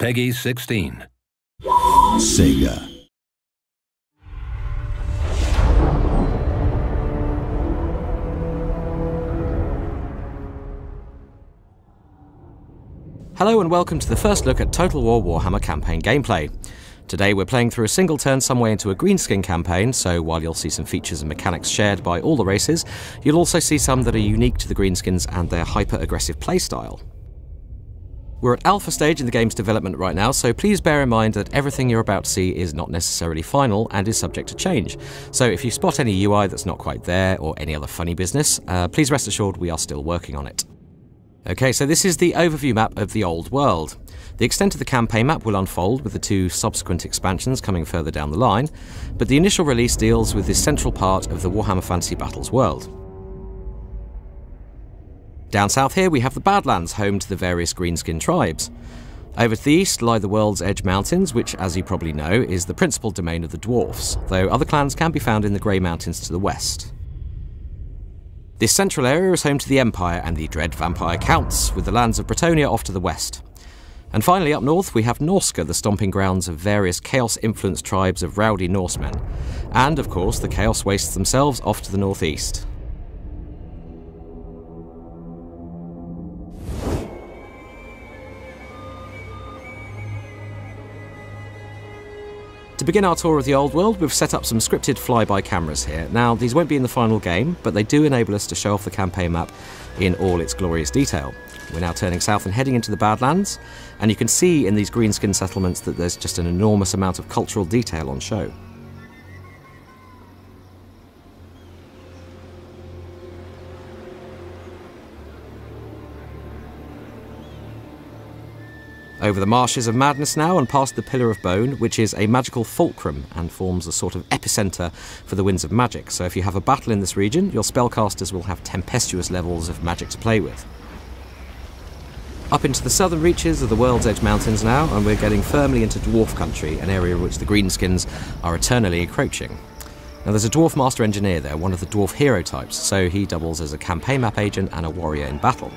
Peggy 16. Sega. Hello and welcome to the first look at Total War Warhammer campaign gameplay. Today we're playing through a single turn some way into a greenskin campaign, so while you'll see some features and mechanics shared by all the races, you'll also see some that are unique to the greenskins and their hyper-aggressive playstyle. We're at alpha stage in the game's development right now, so please bear in mind that everything you're about to see is not necessarily final and is subject to change. So if you spot any UI that's not quite there or any other funny business, please rest assured we are still working on it. Okay, so this is the overview map of the old world. The extent of the campaign map will unfold with the two subsequent expansions coming further down the line, but the initial release deals with this central part of the Warhammer Fantasy Battles world. Down south here we have the Badlands, home to the various greenskin tribes. Over to the east lie the World's Edge Mountains, which, as you probably know, is the principal domain of the dwarfs, though other clans can be found in the Grey Mountains to the west. This central area is home to the Empire and the dread vampire counts, with the lands of Bretonnia off to the west. And finally up north we have Norska, the stomping grounds of various chaos-influenced tribes of rowdy Norsemen. And, of course, the Chaos Wastes themselves off to the northeast. To begin our tour of the old world, we've set up some scripted flyby cameras here. Now, these won't be in the final game, but they do enable us to show off the campaign map in all its glorious detail. We're now turning south and heading into the Badlands, and you can see in these greenskin settlements that there's just an enormous amount of cultural detail on show. Over the marshes of madness now and past the Pillar of Bone, which is a magical fulcrum and forms a sort of epicentre for the winds of magic. So if you have a battle in this region, your spellcasters will have tempestuous levels of magic to play with. Up into the southern reaches of the World's Edge Mountains now, and we're getting firmly into dwarf country, an area in which the greenskins are eternally encroaching. Now there's a dwarf master engineer there, one of the dwarf hero types, so he doubles as a campaign map agent and a warrior in battle.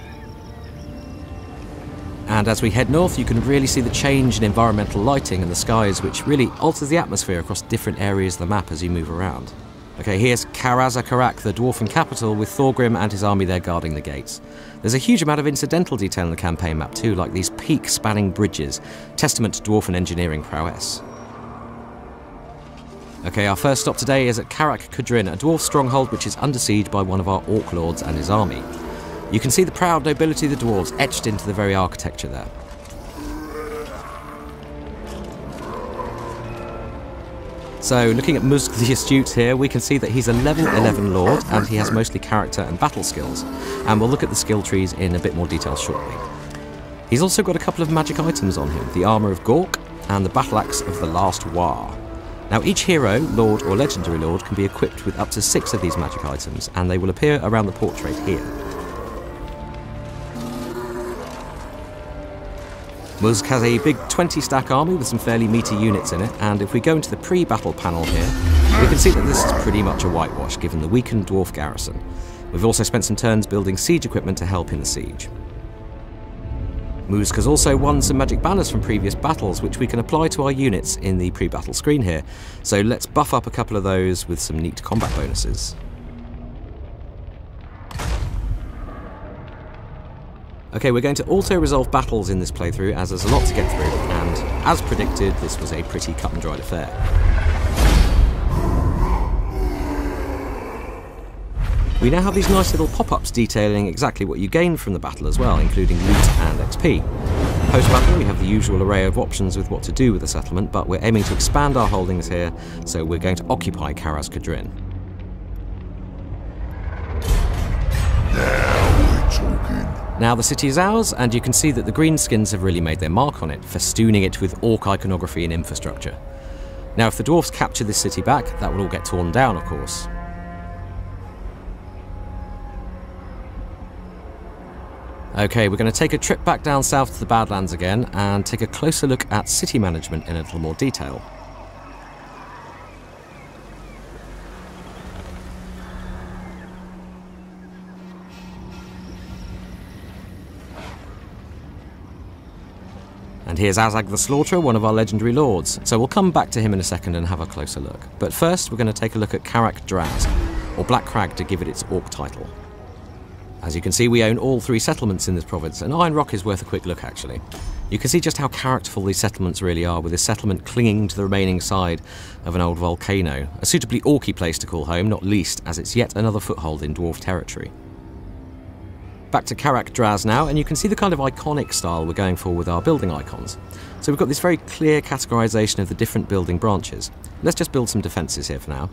And as we head north, you can really see the change in environmental lighting in the skies, which really alters the atmosphere across different areas of the map as you move around. Okay, here's Karazakarak, the dwarfen capital, with Thorgrim and his army there guarding the gates. There's a huge amount of incidental detail in the campaign map too, like these peak-spanning bridges, testament to dwarfen engineering prowess. Okay, our first stop today is at Karak Kudrin, a dwarf stronghold which is under siege by one of our orc lords and his army. You can see the proud nobility of the dwarves etched into the very architecture there. So, looking at Musk the Astute here, we can see that he's a level 11 lord and he has mostly character and battle skills. And we'll look at the skill trees in a bit more detail shortly. He's also got a couple of magic items on him, the Armour of Gork and the Battle Axe of the Last War. Now each hero, lord or legendary lord, can be equipped with up to 6 of these magic items, and they will appear around the portrait here. Musk has a big 20-stack army with some fairly meaty units in it, and if we go into the pre-battle panel here, we can see that this is pretty much a whitewash given the weakened dwarf garrison. We've also spent some turns building siege equipment to help in the siege. Musk has also won some magic banners from previous battles, which we can apply to our units in the pre-battle screen here, so let's buff up a couple of those with some neat combat bonuses. Okay, we're going to auto-resolve battles in this playthrough as there's a lot to get through, and as predicted, this was a pretty cut and dried affair. We now have these nice little pop-ups detailing exactly what you gain from the battle as well, including loot and XP. Post-battle, we have the usual array of options with what to do with the settlement, but we're aiming to expand our holdings here, so we're going to occupy Karaz Kudrin. Now the city is ours, and you can see that the greenskins have really made their mark on it, festooning it with orc iconography and infrastructure. Now if the dwarfs capture this city back, that will all get torn down, of course. Okay, we're going to take a trip back down south to the Badlands again, and take a closer look at city management in a little more detail. And here's Azag the Slaughterer, one of our legendary lords, so we'll come back to him in a second and have a closer look. But first we're going to take a look at Karak Draz, or Black Crag to give it its orc title. As you can see, we own all 3 settlements in this province, and Iron Rock is worth a quick look actually. You can see just how characterful these settlements really are, with this settlement clinging to the remaining side of an old volcano. A suitably orky place to call home, not least as it's yet another foothold in dwarf territory. Back to Karak Draz now, and you can see the kind of iconic style we're going for with our building icons. So we've got this very clear categorization of the different building branches. Let's just build some defences here for now.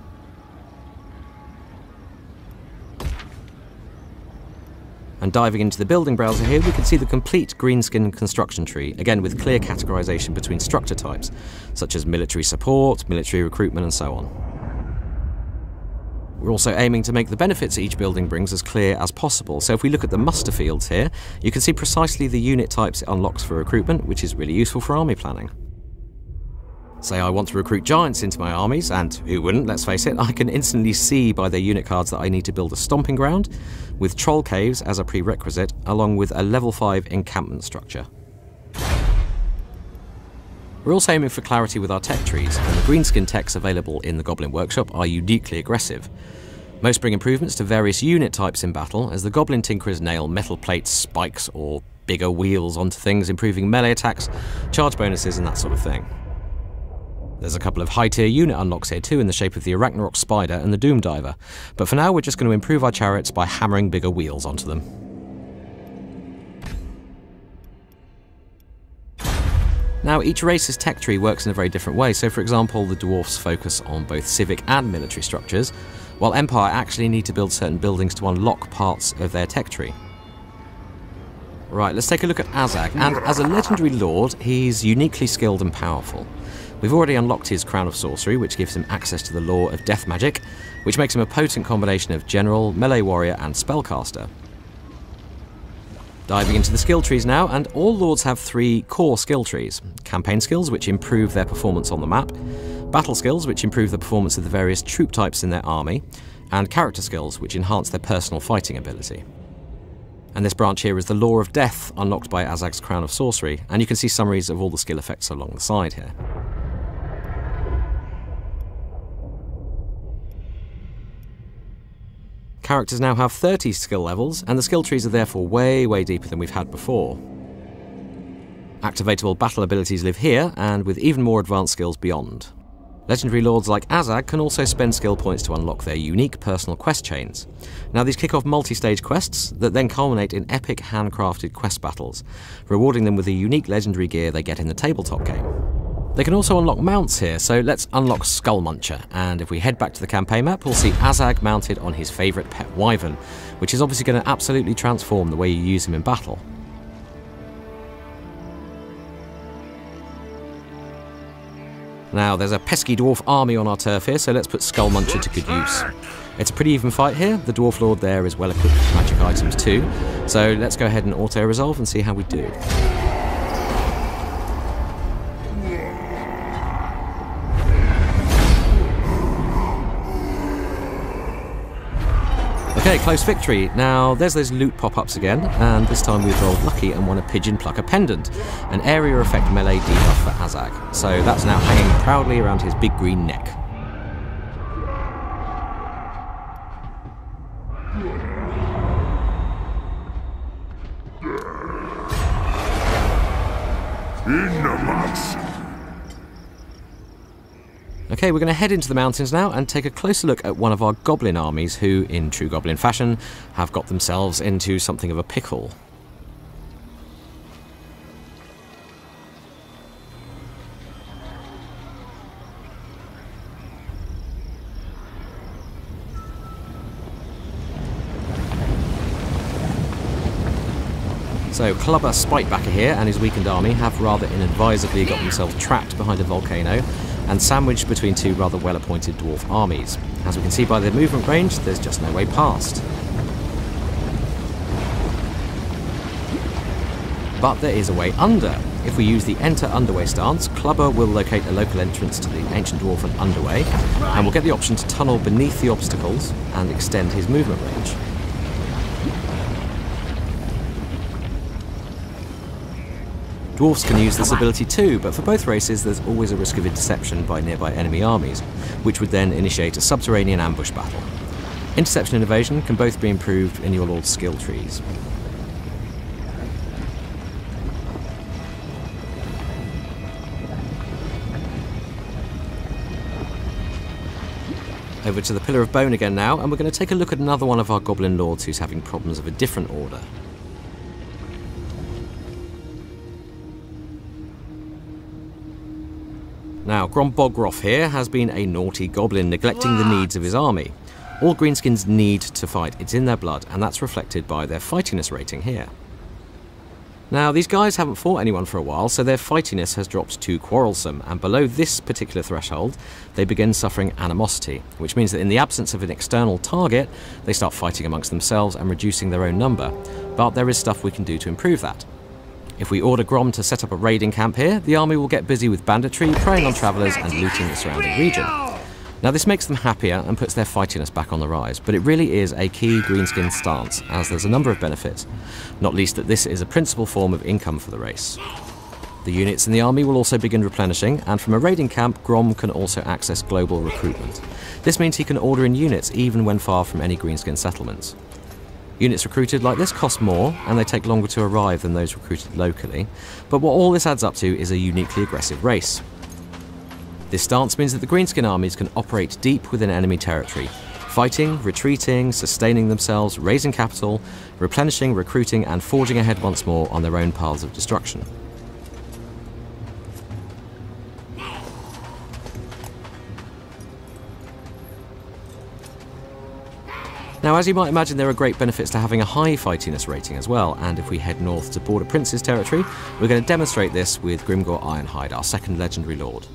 And diving into the building browser here, we can see the complete greenskin construction tree, again with clear categorization between structure types, such as military support, military recruitment, and so on. We're also aiming to make the benefits each building brings as clear as possible, so if we look at the muster fields here, you can see precisely the unit types it unlocks for recruitment, which is really useful for army planning. Say I want to recruit giants into my armies, and who wouldn't, let's face it, I can instantly see by their unit cards that I need to build a stomping ground, with troll caves as a prerequisite, along with a level 5 encampment structure. We're also aiming for clarity with our tech trees, and the greenskin techs available in the Goblin Workshop are uniquely aggressive. Most bring improvements to various unit types in battle, as the Goblin Tinkerers nail metal plates, spikes, or bigger wheels onto things, improving melee attacks, charge bonuses, and that sort of thing. There's a couple of high-tier unit unlocks here too, in the shape of the Arachnarok Spider and the Doom Diver, but for now we're just going to improve our chariots by hammering bigger wheels onto them. Now, each race's tech tree works in a very different way, so for example, the Dwarfs focus on both civic and military structures, while Empire actually need to build certain buildings to unlock parts of their tech tree. Right, let's take a look at Azag, and as a legendary lord, he's uniquely skilled and powerful. We've already unlocked his Crown of Sorcery, which gives him access to the law of death magic, which makes him a potent combination of general, melee warrior, and spellcaster. Diving into the skill trees now, and all lords have 3 core skill trees. Campaign skills, which improve their performance on the map, battle skills, which improve the performance of the various troop types in their army, and character skills, which enhance their personal fighting ability. And this branch here is the Law of Death, unlocked by Azag's Crown of Sorcery, and you can see summaries of all the skill effects along the side here. Characters now have 30 skill levels, and the skill trees are therefore way deeper than we've had before. Activatable battle abilities live here, and with even more advanced skills beyond. Legendary lords like Azag can also spend skill points to unlock their unique personal quest chains. Now these kick off multi-stage quests that then culminate in epic handcrafted quest battles, rewarding them with the unique legendary gear they get in the tabletop game. They can also unlock mounts here, so let's unlock Skull Muncher, and if we head back to the campaign map, we'll see Azag mounted on his favourite pet wyvern, which is obviously going to absolutely transform the way you use him in battle. Now, there's a pesky dwarf army on our turf here, so let's put Skull Muncher to good use. It's a pretty even fight here. The dwarf lord there is well equipped with magic items too, so let's go ahead and auto-resolve and see how we do. Okay, close victory. Now, there's those loot pop-ups again, and this time we've rolled lucky and won a Pigeon Plucker Pendant, an area effect melee debuff for Azag. So that's now hanging proudly around his big green neck. Okay, we're going to head into the mountains now and take a closer look at one of our goblin armies who, in true goblin fashion, have got themselves into something of a pickle. So Clubber Spitebacker here and his weakened army have rather inadvisedly got themselves trapped behind a volcano and sandwiched between 2 rather well-appointed dwarf armies. As we can see by their movement range, there's just no way past. But there is a way under. If we use the Enter Underway stance, Clubber will locate a local entrance to the Ancient Dwarfen Underway, and will get the option to tunnel beneath the obstacles and extend his movement range. Dwarfs can use this ability too, but for both races there's always a risk of interception by nearby enemy armies, which would then initiate a subterranean ambush battle. Interception and evasion can both be improved in your Lord's skill trees. Over to the Pillar of Bone again now, and we're going to take a look at another one of our Goblin Lords who's having problems of a different order. Now, Grombogroff here has been a naughty goblin, neglecting the needs of his army. All greenskins need to fight, it's in their blood, and that's reflected by their fightiness rating here. Now, these guys haven't fought anyone for a while, so their fightiness has dropped to quarrelsome, and below this particular threshold, they begin suffering animosity, which means that in the absence of an external target, they start fighting amongst themselves and reducing their own number. But there is stuff we can do to improve that. If we order Grom to set up a raiding camp here, the army will get busy with banditry, preying on travellers and looting the surrounding region. Now this makes them happier and puts their fightiness back on the rise, but it really is a key greenskin stance, as there's a number of benefits, not least that this is a principal form of income for the race. The units in the army will also begin replenishing, and from a raiding camp, Grom can also access global recruitment. This means he can order in units even when far from any greenskin settlements. Units recruited like this cost more, and they take longer to arrive than those recruited locally, but what all this adds up to is a uniquely aggressive race. This stance means that the greenskin armies can operate deep within enemy territory, fighting, retreating, sustaining themselves, raising capital, replenishing, recruiting and forging ahead once more on their own paths of destruction. Now, as you might imagine, there are great benefits to having a high fightiness rating as well, and if we head north to Border Prince's territory, we're going to demonstrate this with Grimgor Ironhide, our second legendary lord.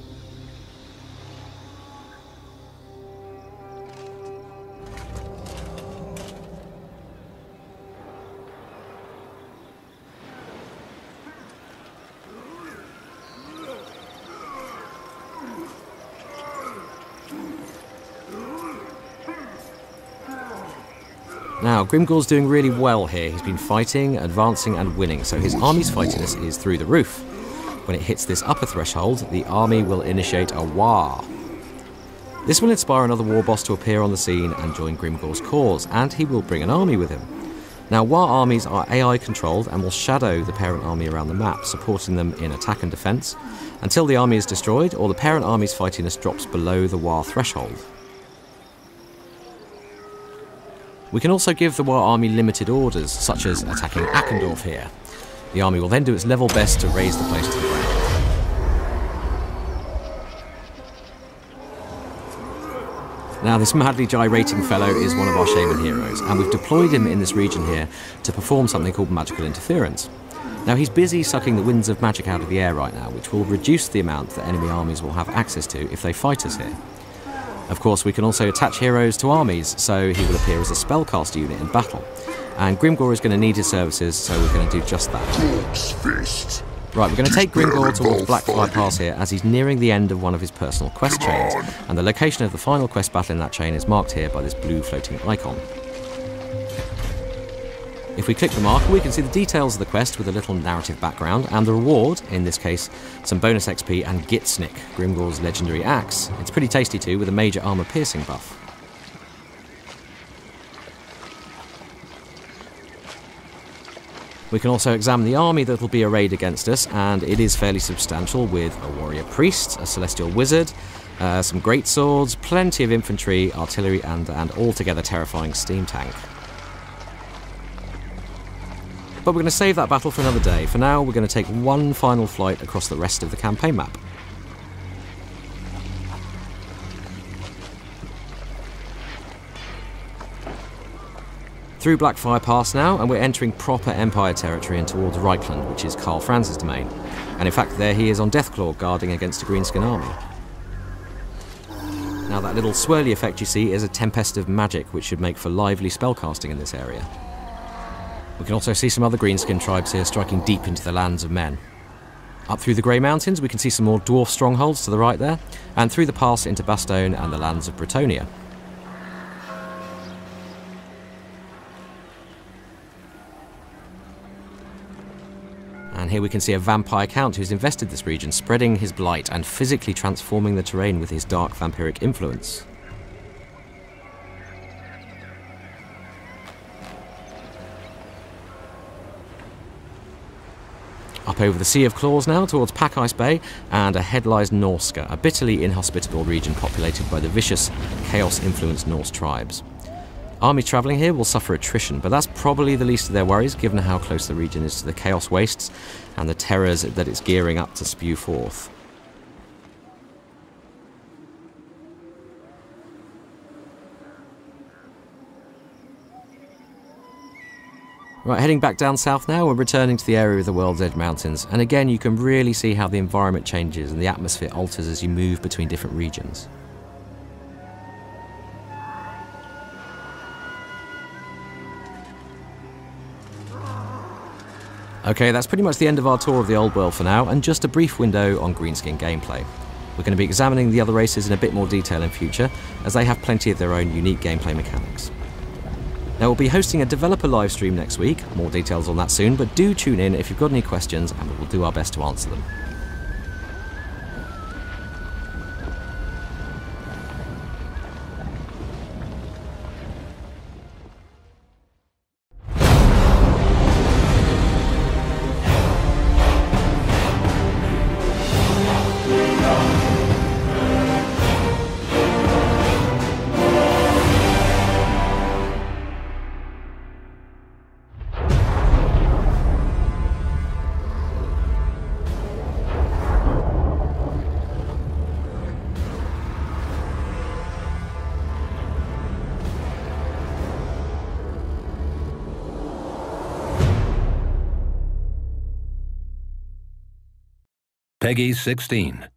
Now, Grimgor's doing really well here. He's been fighting, advancing and winning, so his army's fightiness is through the roof. When it hits this upper threshold, the army will initiate a war. This will inspire another war boss to appear on the scene and join Grimgor's cause, and he will bring an army with him. Now, war armies are AI controlled and will shadow the parent army around the map, supporting them in attack and defence, until the army is destroyed or the parent army's fightiness drops below the war threshold. We can also give the war army limited orders, such as attacking Ackendorf here. The army will then do its level best to raise the place to the ground. Now, this madly gyrating fellow is one of our shaman heroes, and we've deployed him in this region here to perform something called magical interference. Now, he's busy sucking the winds of magic out of the air right now, which will reduce the amount that enemy armies will have access to if they fight us here. Of course, we can also attach heroes to armies, so he will appear as a spellcaster unit in battle. And Grimgor is going to need his services, so we're going to do just that. Right, we're going to take Grimgor towards Blackfire Pass here, as he's nearing the end of one of his personal quest chains, and the location of the final quest battle in that chain is marked here by this blue floating icon. If we click the marker, we can see the details of the quest with a little narrative background, and the reward, in this case, some bonus XP and Gitsnik, Grimgor's legendary axe. It's pretty tasty too, with a major armour piercing buff. We can also examine the army that will be arrayed against us, and it is fairly substantial, with a warrior priest, a celestial wizard, some great swords, plenty of infantry, artillery and altogether terrifying steam tank. But we're going to save that battle for another day. For now, we're going to take one final flight across the rest of the campaign map. Through Blackfire Pass now, and we're entering proper Empire territory and towards Reichland, which is Karl Franz's domain. And in fact, there he is on Deathclaw, guarding against a greenskin army. Now, that little swirly effect you see is a tempest of magic, which should make for lively spellcasting in this area. We can also see some other greenskin tribes here striking deep into the lands of men. Up through the Grey Mountains we can see some more dwarf strongholds to the right there, and through the pass into Bastogne and the lands of Bretonnia. And here we can see a vampire count who's invested this region, spreading his blight and physically transforming the terrain with his dark vampiric influence. Up over the Sea of Claws now, towards Pack Ice Bay, and ahead lies Norska, a bitterly inhospitable region populated by the vicious, chaos-influenced Norse tribes. Armies travelling here will suffer attrition, but that's probably the least of their worries, given how close the region is to the Chaos Wastes and the terrors that it's gearing up to spew forth. Right, heading back down south now, we're returning to the area of the World's Edge Mountains, and again you can really see how the environment changes and the atmosphere alters as you move between different regions. Okay, that's pretty much the end of our tour of the Old World for now, and just a brief window on Greenskin gameplay. We're going to be examining the other races in a bit more detail in future, as they have plenty of their own unique gameplay mechanics. Now, we'll be hosting a developer live stream next week, more details on that soon, but do tune in if you've got any questions and we'll do our best to answer them. Peggy 16.